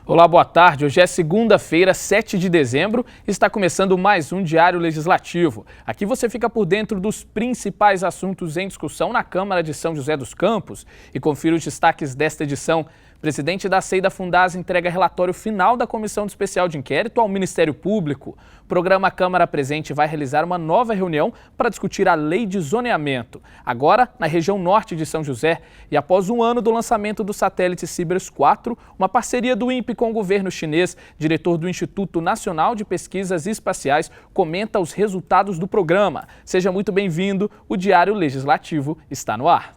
Olá, boa tarde. Hoje é segunda-feira, 7 de dezembro, e está começando mais um Diário Legislativo. Aqui você fica por dentro dos principais assuntos em discussão na Câmara de São José dos Campos e confira os destaques desta edição. Presidente da SEI da Fundasa entrega relatório final da Comissão Especial de Inquérito ao Ministério Público. O programa Câmara Presente vai realizar uma nova reunião para discutir a lei de zoneamento. Agora, na região norte de São José, e após um ano do lançamento do satélite Cibers 4, uma parceria do INPE com o governo chinês, diretor do Instituto Nacional de Pesquisas Espaciais comenta os resultados do programa. Seja muito bem-vindo, o Diário Legislativo está no ar.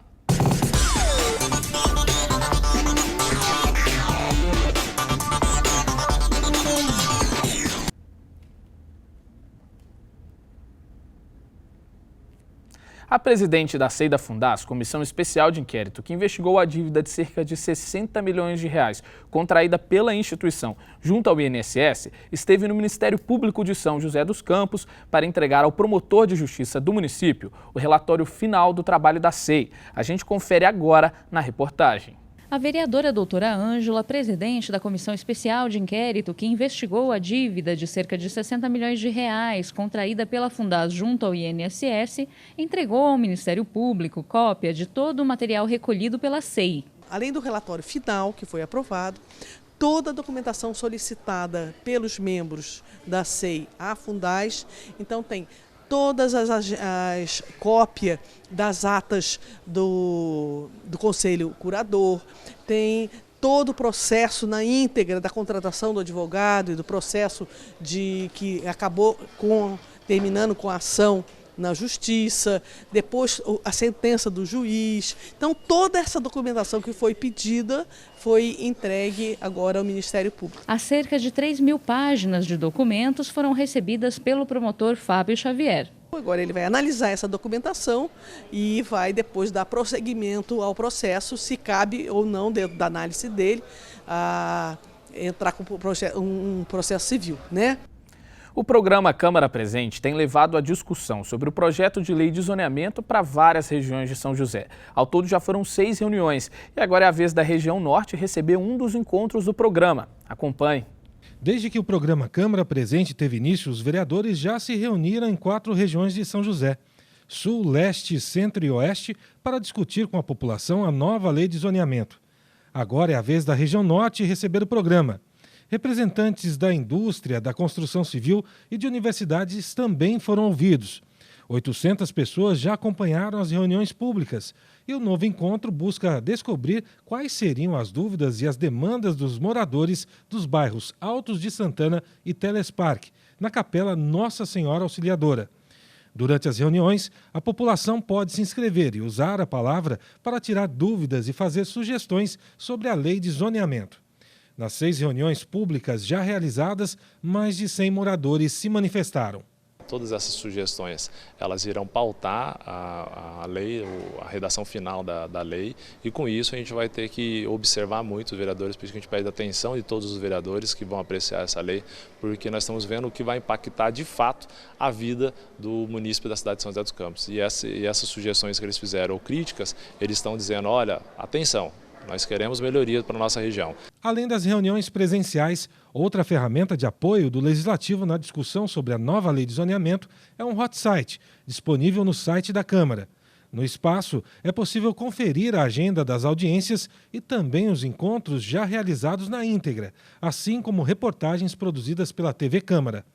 A presidente da SEI da Fundasa, Comissão Especial de Inquérito, que investigou a dívida de cerca de 60 milhões de reais contraída pela instituição junto ao INSS, esteve no Ministério Público de São José dos Campos para entregar ao promotor de justiça do município o relatório final do trabalho da SEI. A gente confere agora na reportagem. A vereadora doutora Ângela, presidente da Comissão Especial de Inquérito, que investigou a dívida de cerca de 60 milhões de reais contraída pela Fundasa junto ao INSS, entregou ao Ministério Público cópia de todo o material recolhido pela SEI. Além do relatório final, que foi aprovado, toda a documentação solicitada pelos membros da SEI à Fundasa, então tem todas as cópias das atas do Conselho Curador, tem todo o processo na íntegra da contratação do advogado e do processo que acabou terminando com a ação na justiça, depois a sentença do juiz. Então, toda essa documentação que foi pedida foi entregue agora ao Ministério Público. As cerca de 3.000 páginas de documentos foram recebidas pelo promotor Fábio Xavier. Agora ele vai analisar essa documentação e vai depois dar prosseguimento ao processo, se cabe ou não, dentro da análise dele, entrar com um processo civil, né? O programa Câmara Presente tem levado a discussão sobre o projeto de lei de zoneamento para várias regiões de São José. Ao todo já foram 6 reuniões e agora é a vez da região norte receber um dos encontros do programa. Acompanhe. Desde que o programa Câmara Presente teve início, os vereadores já se reuniram em 4 regiões de São José, Sul, Leste, Centro e Oeste, para discutir com a população a nova lei de zoneamento. Agora é a vez da região norte receber o programa. Representantes da indústria, da construção civil e de universidades também foram ouvidos. 800 pessoas já acompanharam as reuniões públicas e o novo encontro busca descobrir quais seriam as dúvidas e as demandas dos moradores dos bairros Altos de Santana e Telespark, na Capela Nossa Senhora Auxiliadora. Durante as reuniões, a população pode se inscrever e usar a palavra para tirar dúvidas e fazer sugestões sobre a lei de zoneamento. Nas 6 reuniões públicas já realizadas, mais de 100 moradores se manifestaram. Todas essas sugestões, elas irão pautar a lei, a redação final da lei, e com isso a gente vai ter que observar muito os vereadores, por isso que a gente pede a atenção de todos os vereadores que vão apreciar essa lei, porque nós estamos vendo o que vai impactar de fato a vida do município da cidade de São José dos Campos. E essas sugestões que eles fizeram, ou críticas, eles estão dizendo, olha, atenção, nós queremos melhoria para a nossa região. Além das reuniões presenciais, outra ferramenta de apoio do Legislativo na discussão sobre a nova lei de zoneamento é um hot site, disponível no site da Câmara. No espaço, é possível conferir a agenda das audiências e também os encontros já realizados na íntegra, assim como reportagens produzidas pela TV Câmara.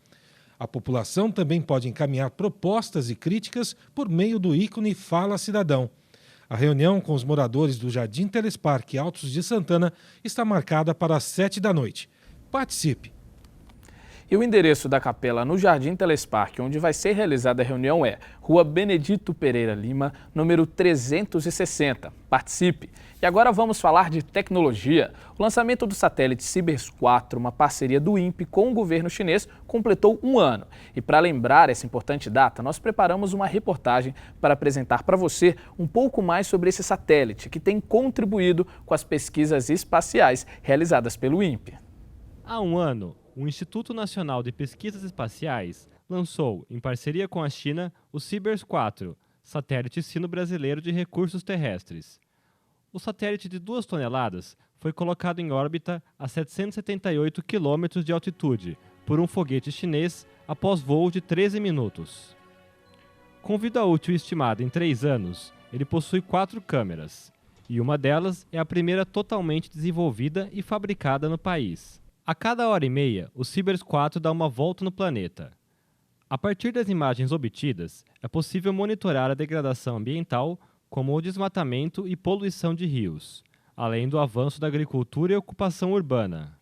A população também pode encaminhar propostas e críticas por meio do ícone Fala Cidadão. A reunião com os moradores do Jardim Telespark Altos de Santana está marcada para as 7 da noite. Participe! E o endereço da capela no Jardim Telespark, onde vai ser realizada a reunião, é Rua Benedito Pereira Lima, número 360. Participe! E agora vamos falar de tecnologia. O lançamento do satélite Cibers 4, uma parceria do INPE com o governo chinês, completou um ano. E para lembrar essa importante data, nós preparamos uma reportagem para apresentar para você um pouco mais sobre esse satélite, que tem contribuído com as pesquisas espaciais realizadas pelo INPE. Há um ano, o Instituto Nacional de Pesquisas Espaciais lançou, em parceria com a China, o Cibers 4, satélite sino-brasileiro de recursos terrestres. O satélite de 2 toneladas foi colocado em órbita a 778 km de altitude por um foguete chinês após voo de 13 minutos. Com vida útil estimada em 3 anos, ele possui 4 câmeras, e uma delas é a primeira totalmente desenvolvida e fabricada no país. A cada hora e meia, o Sibers 4 dá uma volta no planeta. A partir das imagens obtidas, é possível monitorar a degradação ambiental, como o desmatamento e poluição de rios, além do avanço da agricultura e ocupação urbana.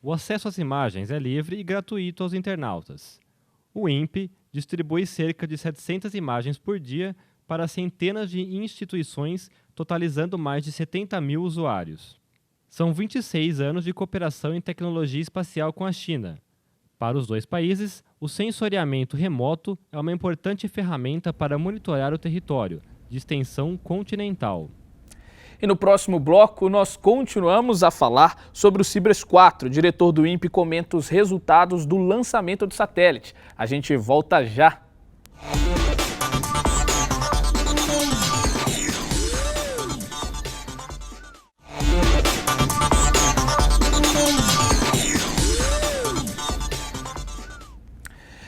O acesso às imagens é livre e gratuito aos internautas. O INPE distribui cerca de 700 imagens por dia para centenas de instituições, totalizando mais de 70 mil usuários. São 26 anos de cooperação em tecnologia espacial com a China. Para os dois países, o sensoriamento remoto é uma importante ferramenta para monitorar o território, de extensão continental. E no próximo bloco, nós continuamos a falar sobre o Sibers 4. O diretor do INPE comenta os resultados do lançamento do satélite. A gente volta já.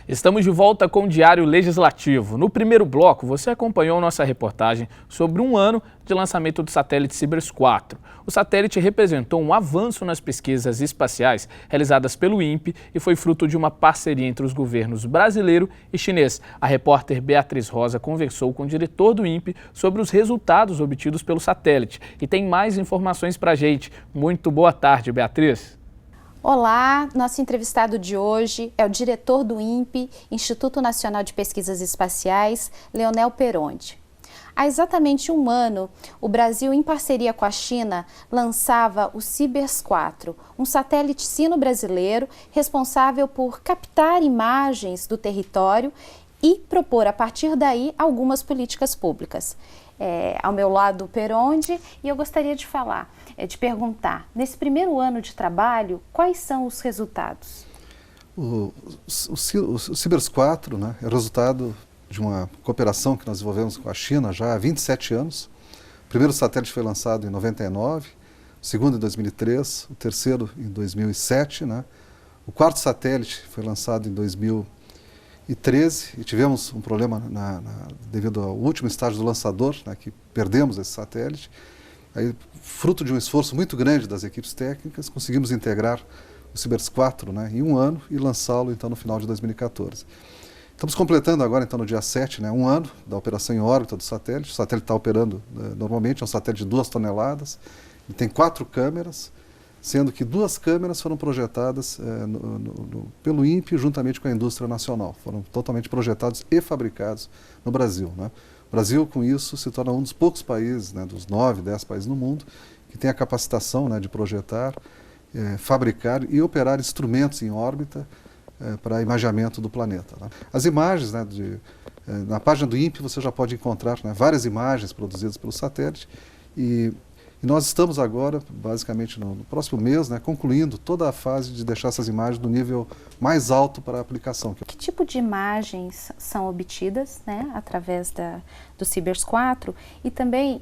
Estamos de volta com o Diário Legislativo. No primeiro bloco, você acompanhou nossa reportagem sobre um ano de lançamento do satélite Sibers 4. O satélite representou um avanço nas pesquisas espaciais realizadas pelo INPE e foi fruto de uma parceria entre os governos brasileiro e chinês. A repórter Beatriz Rosa conversou com o diretor do INPE sobre os resultados obtidos pelo satélite e tem mais informações para a gente. Muito boa tarde, Beatriz. Olá, nosso entrevistado de hoje é o diretor do INPE, Instituto Nacional de Pesquisas Espaciais, Leonel Peronde. Há exatamente um ano, o Brasil, em parceria com a China, lançava o Sibers 4, um satélite sino-brasileiro responsável por captar imagens do território e propor, a partir daí, algumas políticas públicas. Ao meu lado, Peronde, e eu gostaria de perguntar, nesse primeiro ano de trabalho, quais são os resultados? O Sibers 4, né, é resultado de uma cooperação que nós desenvolvemos com a China já há 27 anos. O primeiro satélite foi lançado em 99, o segundo em 2003, o terceiro em 2007, né? O quarto satélite foi lançado em 2013 e tivemos um problema devido ao último estágio do lançador, né, que perdemos esse satélite. Aí, fruto de um esforço muito grande das equipes técnicas, conseguimos integrar o Sibers 4, né, em um ano e lançá-lo então no final de 2014. Estamos completando agora, então, no dia 7, né, um ano da operação em órbita do satélite. O satélite está operando normalmente, é um satélite de 2 toneladas, ele tem 4 câmeras, sendo que 2 câmeras foram projetadas pelo INPE juntamente com a indústria nacional. Foram totalmente projetados e fabricados no Brasil, né? O Brasil, com isso, se torna um dos poucos países, né, dos 9, 10 países no mundo, que tem a capacitação, né, de projetar, fabricar e operar instrumentos em órbita para imageamento do planeta, né? As imagens, né, na página do INPE você já pode encontrar, né, várias imagens produzidas pelo satélite e nós estamos agora, basicamente no próximo mês, né, concluindo toda a fase de deixar essas imagens no nível mais alto para a aplicação. Que tipo de imagens são obtidas, né, através do Sibers 4 e também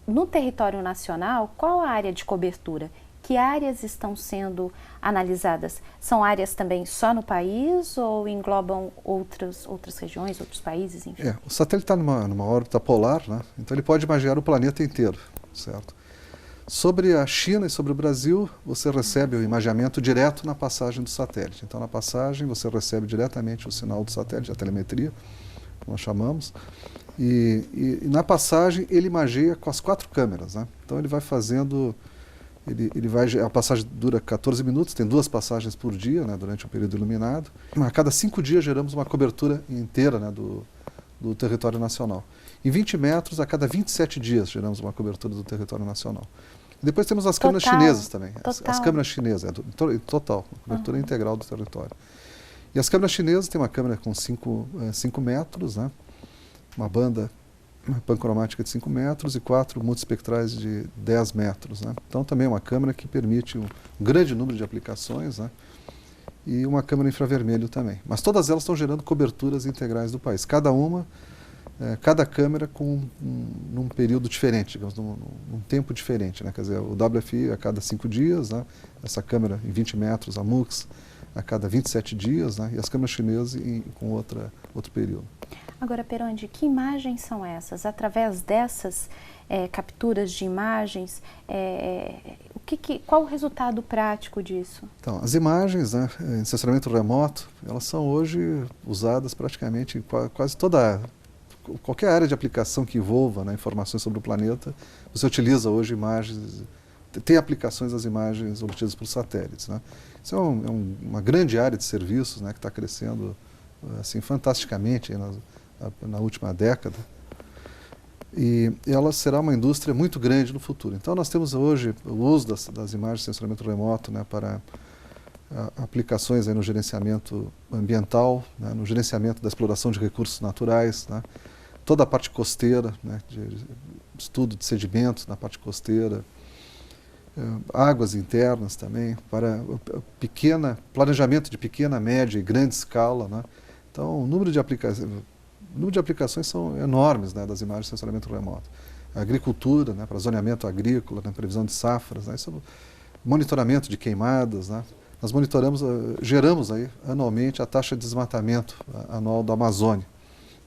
no território nacional, qual a área de cobertura? Que áreas estão sendo analisadas? São áreas também só no país ou englobam outras regiões, outros países, enfim? O satélite está numa órbita polar, né, então ele pode imagiar o planeta inteiro, certo? Sobre a China e sobre o Brasil, você recebe o imageamento direto na passagem do satélite. Então, na passagem, você recebe diretamente o sinal do satélite, a telemetria, como nós chamamos. E na passagem, ele imageia com as 4 câmeras, né? Então, ele vai fazendo... a passagem dura 14 minutos, tem 2 passagens por dia, né, durante o período iluminado. A cada 5 dias, geramos uma cobertura inteira, né, do território nacional. Em 20 metros, a cada 27 dias, geramos uma cobertura do território nacional. Depois temos as câmeras chinesas também. As câmeras chinesas, total, cobertura integral do território. E as câmeras chinesas têm uma câmera com 5 metros, né? Uma banda pancromática de 5 metros e 4 multispectrais de 10 metros. Né? Então também é uma câmera que permite um grande número de aplicações, né? E uma câmera infravermelho também. Mas todas elas estão gerando coberturas integrais do país. Cada uma cada câmera num período diferente, digamos, num tempo diferente, né? Quer dizer, o WFI a cada 5 dias, né? Essa câmera em 20 metros, a MUX a cada 27 dias, né? E as câmeras chinesas com outro período. Agora, Perondi, que imagens são essas? Através dessas capturas de imagens, qual o resultado prático disso? Então, as imagens, né, em sensoramento remoto, elas são hoje usadas praticamente em quase qualquer área de aplicação que envolva, né, informações sobre o planeta. Você utiliza hoje imagens, tem aplicações das imagens obtidas por satélites, né? Isso é uma grande área de serviços, né, que está crescendo assim, fantasticamente aí na última década. E ela será uma indústria muito grande no futuro. Então nós temos hoje o uso das imagens de sensoramento remoto, né, para aplicações aí no gerenciamento ambiental, né, no gerenciamento da exploração de recursos naturais, né, toda a parte costeira, né, de estudo de sedimentos na parte costeira, águas internas também, para planejamento de pequena, média e grande escala, né. Então o número de aplicações são enormes, né, das imagens de sensoramento remoto. A agricultura, né, para zoneamento agrícola, né, previsão de safras, né, isso, monitoramento de queimadas, né. Nós geramos aí anualmente a taxa de desmatamento anual da Amazônia,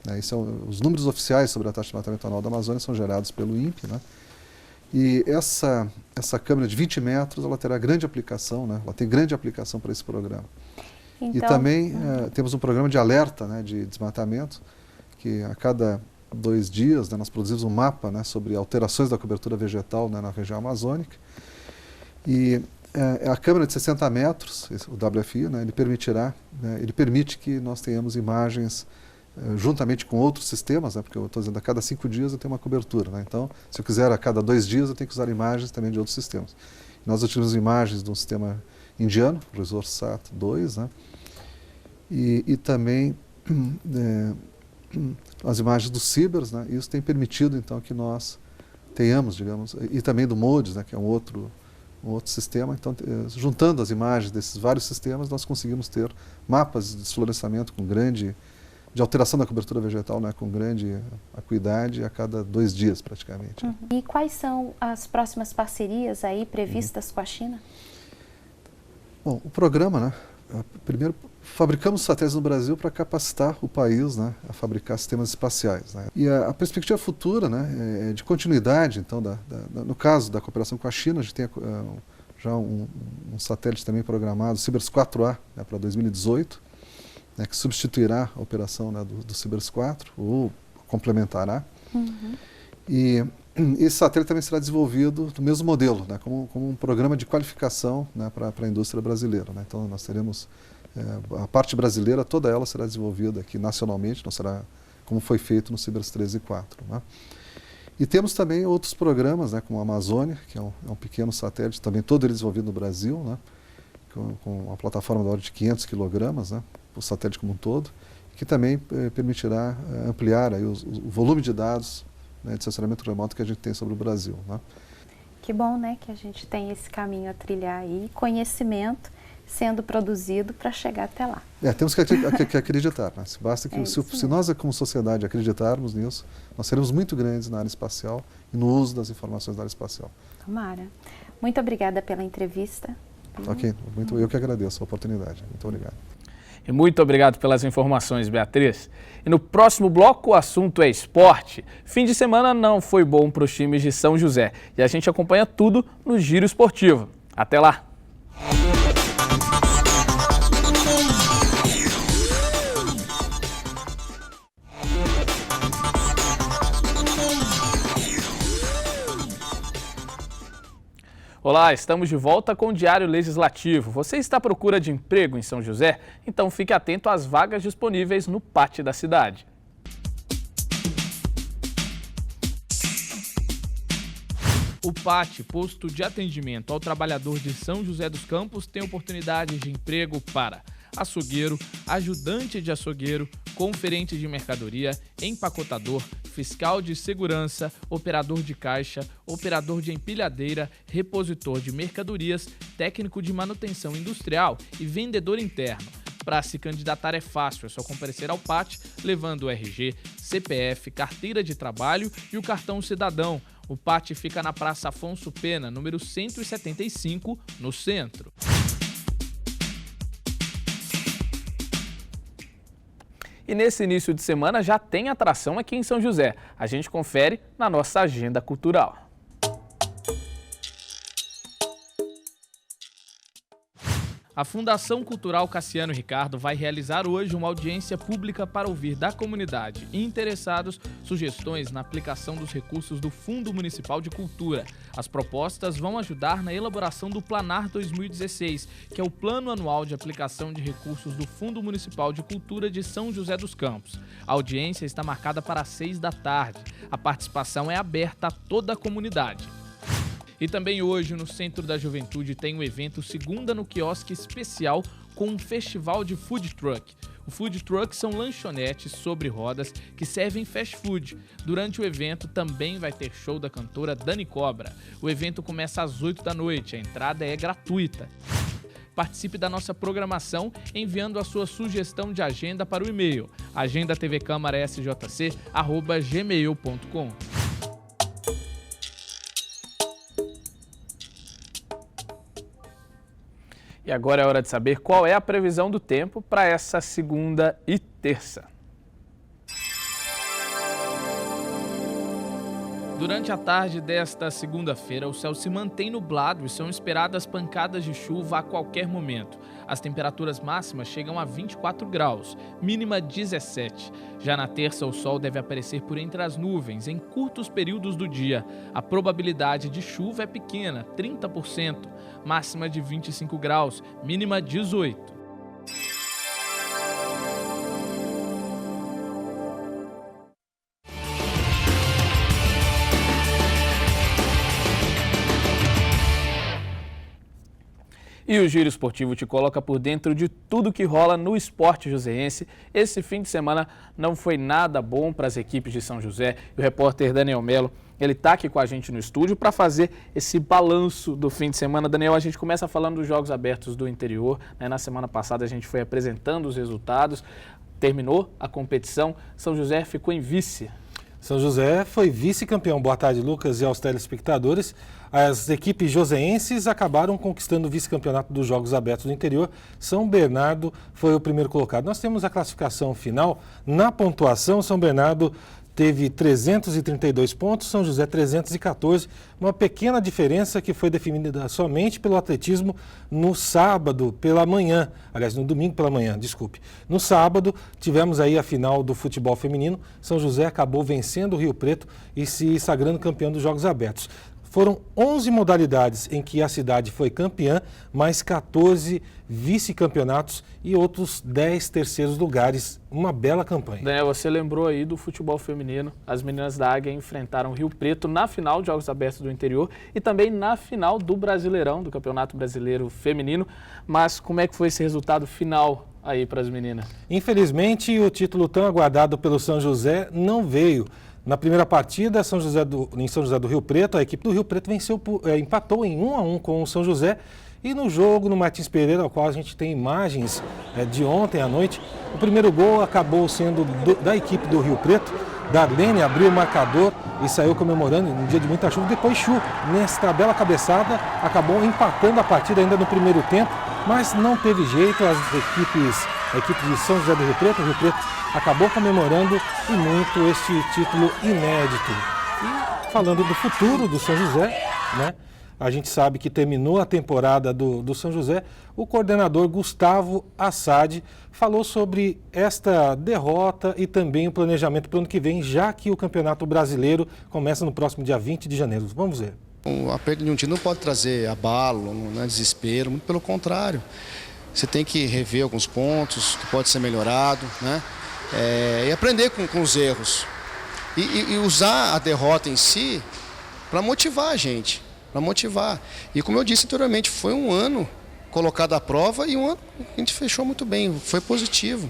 né. Os números oficiais sobre a taxa de desmatamento anual da Amazônia são gerados pelo INPE, né. E essa câmera de 20 metros, ela terá grande aplicação, né, ela tem grande aplicação para esse programa. Então, e também temos um programa de alerta, né, de desmatamento, que a cada 2 dias, né, nós produzimos um mapa, né, sobre alterações da cobertura vegetal, né, na região amazônica. E a câmera de 60 metros, o WFI, né, ele permite que nós tenhamos imagens juntamente com outros sistemas, né, porque eu estou dizendo, a cada 5 dias eu tenho uma cobertura, né, então se eu quiser a cada 2 dias eu tenho que usar imagens também de outros sistemas. Nós utilizamos imagens de um sistema indiano, o ResourceSat 2, né, e também as imagens dos Cibers, né, isso tem permitido então que nós tenhamos, digamos, e também do MODES, né, que é um outro sistema. Então, juntando as imagens desses vários sistemas, nós conseguimos ter mapas de desflorestamento de alteração da cobertura vegetal, né, com grande acuidade a cada 2 dias praticamente. Uhum. E quais são as próximas parcerias aí previstas com a China? Bom, o programa, né, primeiro fabricamos satélites no Brasil para capacitar o país, né, a fabricar sistemas espaciais, né. E a perspectiva futura, né, é de continuidade, então, no caso da cooperação com a China, a gente tem já um satélite também programado, o Cibers 4A, né, para 2018, né, que substituirá a operação, né, do Cibers 4, ou complementará. Uhum. E esse satélite também será desenvolvido do mesmo modelo, né, como um programa de qualificação, né, para a indústria brasileira, né. Então nós teremos a parte brasileira, toda ela será desenvolvida aqui nacionalmente, não será como foi feito no Cibers 3 e 4. Né. E temos também outros programas, né, como a Amazônia, que é um pequeno satélite, também todo ele desenvolvido no Brasil, né, com uma plataforma da ordem de 500 kg, né, o satélite como um todo, que também permitirá ampliar aí o volume de dados, né, de sensoramento remoto que a gente tem sobre o Brasil. Né. Que bom, né, que a gente tem esse caminho a trilhar aí, conhecimento sendo produzido para chegar até lá. Temos que acreditar, né. Basta que se nós como sociedade acreditarmos nisso, nós seremos muito grandes na área espacial e no uso das informações da área espacial. Tomara. Muito obrigada pela entrevista. Ok, eu que agradeço a oportunidade. Muito obrigado. E muito obrigado pelas informações, Beatriz. E no próximo bloco o assunto é esporte. Fim de semana não foi bom para os times de São José e a gente acompanha tudo no Giro Esportivo. Até lá! Olá, estamos de volta com o Diário Legislativo. Você está à procura de emprego em São José? Então fique atento às vagas disponíveis no PAT da cidade. O PAT, Posto de Atendimento ao Trabalhador de São José dos Campos, tem oportunidades de emprego para açougueiro, ajudante de açougueiro, conferente de mercadoria, empacotador, fiscal de segurança, operador de caixa, operador de empilhadeira, repositor de mercadorias, técnico de manutenção industrial e vendedor interno. Para se candidatar é fácil, é só comparecer ao PAT, levando o RG, CPF, carteira de trabalho e o cartão cidadão. O PAT fica na Praça Afonso Pena, número 175, no centro. E nesse início de semana já tem atração aqui em São José. A gente confere na nossa agenda cultural. A Fundação Cultural Cassiano Ricardo vai realizar hoje uma audiência pública para ouvir da comunidade e interessados sugestões na aplicação dos recursos do Fundo Municipal de Cultura. As propostas vão ajudar na elaboração do Planar 2016, que é o Plano Anual de Aplicação de Recursos do Fundo Municipal de Cultura de São José dos Campos. A audiência está marcada para as 6 da tarde. A participação é aberta a toda a comunidade. E também hoje, no Centro da Juventude, tem um evento Segunda no Quiosque especial com um festival de food truck. O food truck são lanchonetes sobre rodas que servem fast food. Durante o evento também vai ter show da cantora Dani Cobra. O evento começa às 8 da noite, a entrada é gratuita. Participe da nossa programação enviando a sua sugestão de agenda para o e-mail agendatvcamara.sjc@gmail.com. E agora é hora de saber qual é a previsão do tempo para essa segunda e terça. Durante a tarde desta segunda-feira, o céu se mantém nublado e são esperadas pancadas de chuva a qualquer momento. As temperaturas máximas chegam a 24 graus, mínima 17. Já na terça, o sol deve aparecer por entre as nuvens em curtos períodos do dia. A probabilidade de chuva é pequena, 30%, máxima de 25 graus, mínima 18. E o Giro Esportivo te coloca por dentro de tudo que rola no esporte joseense. Esse fim de semana não foi nada bom para as equipes de São José. O repórter Daniel Melo, ele está aqui com a gente no estúdio para fazer esse balanço do fim de semana. Daniel, a gente começa falando dos Jogos Abertos do interior, né? Na semana passada a gente foi apresentando os resultados. Terminou a competição, São José ficou em vice. São José foi vice-campeão. Boa tarde, Lucas, e aos telespectadores. As equipes joseenses acabaram conquistando o vice-campeonato dos Jogos Abertos do Interior. São Bernardo foi o primeiro colocado. Nós temos a classificação final. Na pontuação, São Bernardo teve 332 pontos, São José 314, uma pequena diferença que foi definida somente pelo atletismo no sábado pela manhã, aliás, no domingo pela manhã, desculpe. No sábado, tivemos aí a final do futebol feminino, São José acabou vencendo o Rio Preto e se sagrando campeão dos Jogos Abertos. Foram 11 modalidades em que a cidade foi campeã, mais 14 vice-campeonatos e outros 10 terceiros lugares. Uma bela campanha. Daniel, você lembrou aí do futebol feminino. As meninas da Águia enfrentaram o Rio Preto na final de Jogos Abertos do Interior e também na final do Brasileirão, do Campeonato Brasileiro Feminino. Mas como é que foi esse resultado final aí para as meninas? Infelizmente, o título tão aguardado pelo São José não veio. Na primeira partida, em São José do Rio Preto, a equipe do Rio Preto empatou em 1-1 com o São José. E no jogo, no Martins Pereira, ao qual a gente tem imagens de ontem à noite, o primeiro gol acabou sendo da equipe do Rio Preto. Darlene abriu o marcador e saiu comemorando num dia de muita chuva. Depois Chu, nessa bela cabeçada, acabou empatando a partida ainda no primeiro tempo, mas não teve jeito. A equipe de São José do Rio Preto acabou comemorando e muito este título inédito. E falando do futuro do São José, né? A gente sabe que terminou a temporada do São José. O coordenador Gustavo Assad falou sobre esta derrota e também o planejamento para o ano que vem, já que o Campeonato Brasileiro começa no próximo dia 20 de janeiro. Vamos ver. A perda de um time não pode trazer abalo, não é desespero, muito pelo contrário. Você tem que rever alguns pontos que pode ser melhorado, né? E aprender com os erros. E usar a derrota em si para motivar a gente. Para motivar. E como eu disse anteriormente, foi um ano colocado à prova e um ano que a gente fechou muito bem, foi positivo.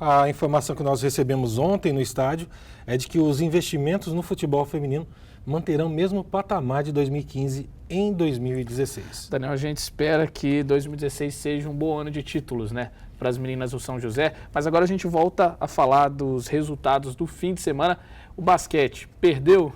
A informação que nós recebemos ontem no estádio é de que os investimentos no futebol feminino manterão o mesmo patamar de 2015 em 2016. Daniel, a gente espera que 2016 seja um bom ano de títulos, né, para as meninas do São José. Mas agora a gente volta a falar dos resultados do fim de semana. O basquete perdeu?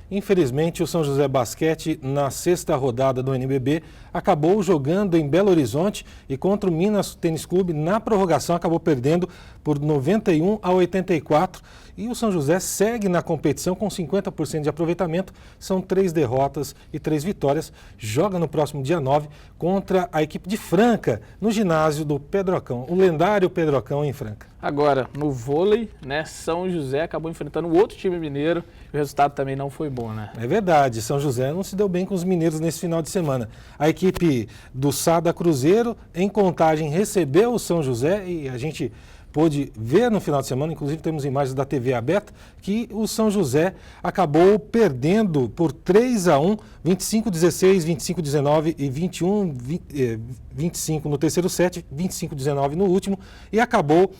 Infelizmente, o São José Basquete, na 6ª rodada do NBB, acabou jogando em Belo Horizonte e contra o Minas Tênis Clube, na prorrogação, acabou perdendo por 91-84. E o São José segue na competição com 50% de aproveitamento, são 3 derrotas e 3 vitórias. Joga no próximo dia 9 contra a equipe de Franca, no ginásio do Pedrocão, o lendário Pedrocão em Franca. Agora, no vôlei, né, São José acabou enfrentando outro time mineiro e o resultado também não foi bom, né? É verdade, São José não se deu bem com os mineiros nesse final de semana. A equipe do Sada Cruzeiro, em Contagem, recebeu o São José e a gente pôde ver no final de semana, inclusive temos imagens da TV aberta, que o São José acabou perdendo por 3-1, 25-16, 25-19 e 21-25 no terceiro set, 25-19 no último, e acabou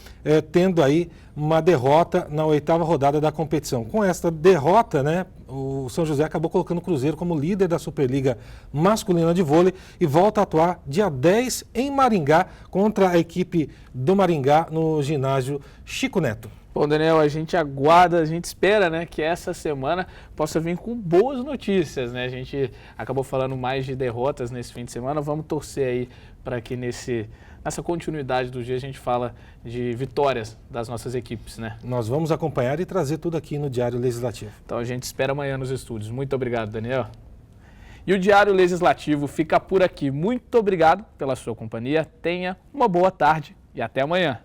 tendo aí uma derrota na 8ª rodada da competição. Com esta derrota, né, o São José acabou colocando o Cruzeiro como líder da Superliga Masculina de Vôlei e volta a atuar dia 10 em Maringá contra a equipe do Maringá no ginásio Chico Neto. Bom, Daniel, a gente aguarda, a gente espera, né, que essa semana possa vir com boas notícias, né? A gente acabou falando mais de derrotas nesse fim de semana, vamos torcer aí para que nessa continuidade do dia a gente fala de vitórias das nossas equipes, né? Nós vamos acompanhar e trazer tudo aqui no Diário Legislativo. Então a gente espera amanhã nos estúdios. Muito obrigado, Daniel. E o Diário Legislativo fica por aqui. Muito obrigado pela sua companhia. Tenha uma boa tarde e até amanhã.